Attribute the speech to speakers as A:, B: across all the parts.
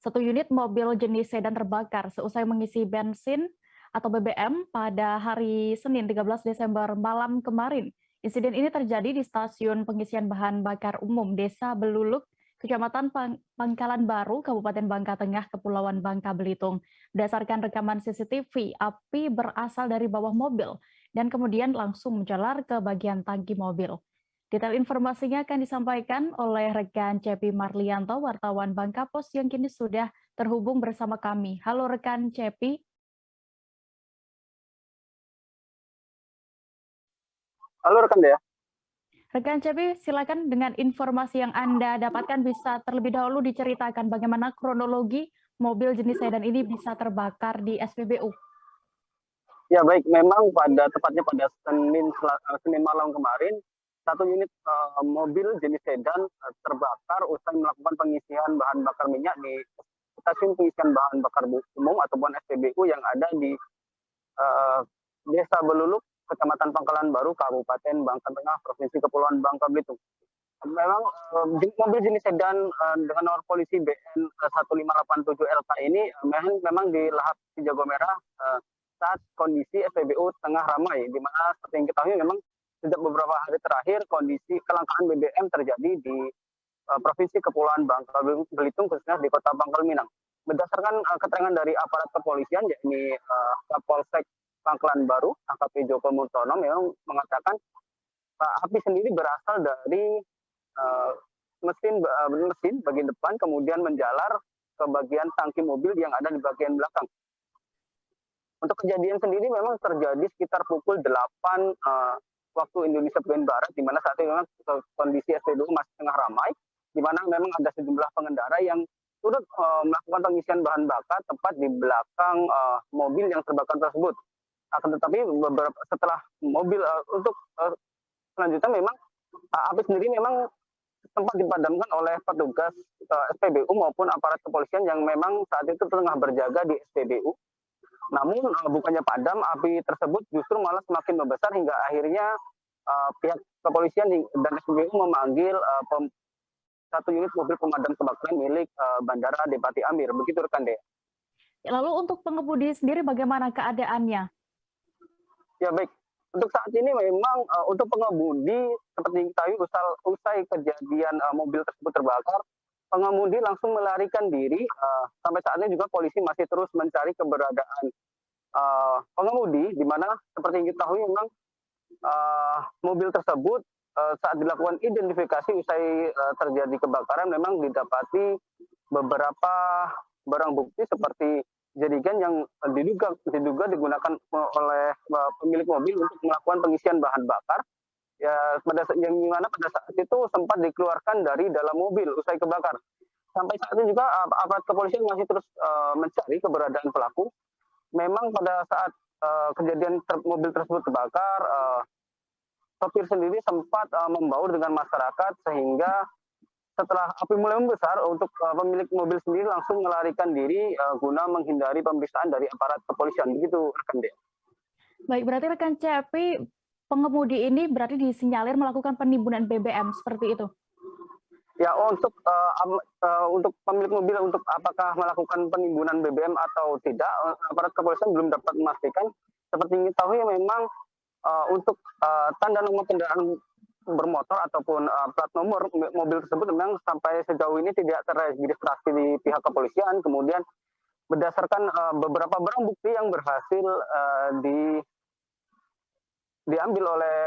A: Satu unit mobil jenis sedan terbakar seusai mengisi bensin atau BBM pada hari Senin 13 Desember malam kemarin. Insiden ini terjadi di stasiun pengisian bahan bakar umum Desa Beluluk, Kecamatan Pangkalan Baru, Kabupaten Bangka Tengah, Kepulauan Bangka Belitung. Berdasarkan rekaman CCTV, api berasal dari bawah mobil dan kemudian langsung menjalar ke bagian tangki mobil. Detail informasinya akan disampaikan oleh rekan Cepi Marlianto, wartawan Bangka Pos yang kini sudah terhubung bersama kami. Halo rekan Cepi.
B: Halo rekan Dea.
A: Rekan Cepi, silakan dengan informasi yang Anda dapatkan bisa terlebih dahulu diceritakan bagaimana kronologi mobil jenis sedan ini bisa terbakar di SPBU.
B: Ya baik, memang tepatnya pada Senin malam kemarin, satu unit mobil jenis sedan terbakar usai melakukan pengisian bahan bakar minyak di stasiun pengisian bahan bakar umum ataupun SPBU yang ada di Desa Beluluk, Kecamatan Pangkalan Baru, Kabupaten Bangka Tengah, Provinsi Kepulauan Bangka Belitung. Memang mobil jenis sedan dengan nomor polisi BN 1587 LK ini memang di Lahap Jago Merah saat kondisi SPBU tengah ramai, di mana seperti yang kita ketahui memang sejak beberapa hari terakhir kondisi kelangkaan BBM terjadi di Provinsi Kepulauan Bangka Belitung, khususnya di Kota Pangkal Pinang. Berdasarkan keterangan dari aparat kepolisian, yakni Kapolsek Pangkalan Baru, AKP Joko Murtono, memang mengatakan api sendiri berasal dari mesin bagian depan, kemudian menjalar ke bagian tangki mobil yang ada di bagian belakang. Untuk kejadian sendiri memang terjadi sekitar pukul 8 waktu Indonesia bagian Barat, di mana saat ini memang kondisi SPBU masih tengah ramai, di mana memang ada sejumlah pengendara yang turut melakukan pengisian bahan bakar tepat di belakang mobil yang terbakar tersebut. Akan tetapi setelah mobil untuk selanjutnya memang api sendiri memang sempat dipadamkan oleh petugas SPBU maupun aparat kepolisian yang memang saat itu tengah berjaga di SPBU. Namun bukannya padam, api tersebut justru malah semakin membesar hingga akhirnya pihak kepolisian dan SPBU memanggil satu unit mobil pemadam kebakaran milik Bandara Depati Amir. Begitu rekan Dea.
A: Lalu untuk pengemudi sendiri bagaimana keadaannya?
B: Ya baik, untuk saat ini memang untuk pengemudi seperti diketahui usai kejadian mobil tersebut terbakar, pengemudi langsung melarikan diri. Sampai saat ini juga polisi masih terus mencari keberadaan pengemudi, di mana seperti yang kita tahu memang mobil tersebut saat dilakukan identifikasi usai terjadi kebakaran memang didapati beberapa barang bukti seperti jerigen yang diduga digunakan oleh pemilik mobil untuk melakukan pengisian bahan bakar. Ya, yang mana pada saat itu sempat dikeluarkan dari dalam mobil usai kebakar. Sampai saat ini juga aparat kepolisian masih terus mencari keberadaan pelaku. Memang pada saat kejadian mobil tersebut terbakar, sopir sendiri sempat membaur dengan masyarakat sehingga setelah api mulai membesar, untuk pemilik mobil sendiri langsung melarikan diri guna menghindari pemeriksaan dari aparat kepolisian. Begitu rekan Dea.
A: Baik, berarti rekan Cepi, pengemudi ini berarti disinyalir melakukan penimbunan BBM seperti itu?
B: Ya, untuk pemilik mobil untuk apakah melakukan penimbunan BBM atau tidak, aparat kepolisian belum dapat memastikan. Seperti yang diketahui memang untuk tanda nomor kendaraan bermotor ataupun plat nomor mobil tersebut memang sampai sejauh ini tidak terregistrasi di pihak kepolisian. Kemudian berdasarkan beberapa barang bukti yang berhasil diambil oleh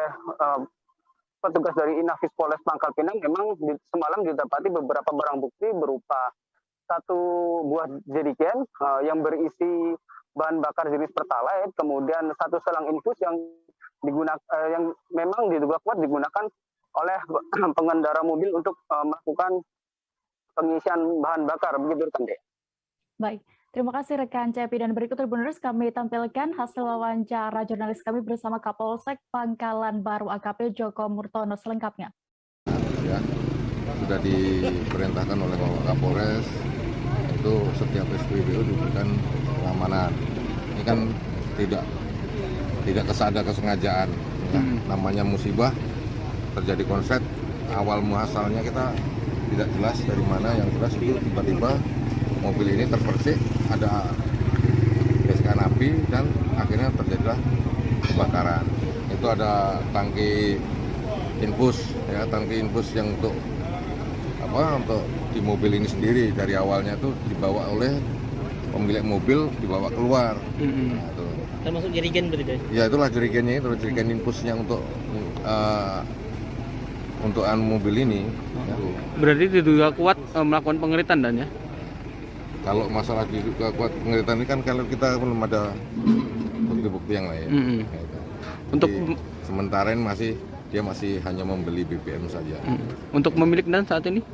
B: petugas dari Inafis Polres Pangkal Pinang, memang semalam didapati beberapa barang bukti berupa satu buah jerigen yang berisi bahan bakar jenis Pertalite, kemudian satu selang infus yang memang diduga kuat digunakan oleh pengendara mobil untuk melakukan pengisian bahan bakar. Begitu rekan Dea.
A: Baik, terima kasih rekan Cepi, dan berikut Tribuners kami tampilkan hasil wawancara jurnalis kami bersama Kapolsek Pangkalan Baru AKP Joko Murtono selengkapnya.
C: Ya, sudah diperintahkan oleh Bapak Kapolres itu setiap SPBU diberikan pengamanan. Ini kan tidak kesengajaan, ya. Namanya musibah, terjadi konslet, awal muasalnya kita tidak jelas dari mana, yang jelas itu tiba-tiba mobil ini terpercik ada gesekan api dan akhirnya terjadilah kebakaran. Itu ada tangki infus yang untuk di mobil ini sendiri. Dari awalnya tuh dibawa oleh pemilik mobil, dibawa keluar. Nah, itu.
D: Termasuk jerigen berarti?
C: Ya itulah jerigennya, itu jerigen infusnya untuk mobil ini. Ya.
E: Berarti diduga kuat melakukan pengeritan dan ya?
C: Kalau masalah diduga kuat pengeritan ini kan kalau kita belum ada bukti-bukti yang lain. Ya, itu.
E: Untuk
C: Jadi, sementara ini dia masih hanya membeli BBM saja.
E: Untuk pemilik dan saat ini?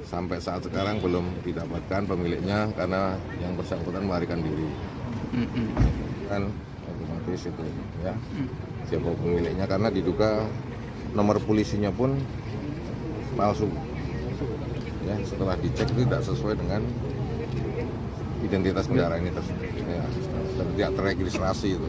C: Sampai saat sekarang belum didapatkan pemiliknya karena yang bersangkutan melarikan diri. Kan otomatis itu ya. Siapa pemiliknya karena diduga nomor polisinya pun palsu. Ya, setelah dicek itu tidak sesuai dengan identitas kendaraan ini tersebut. Ya, tidak terregistrasi itu.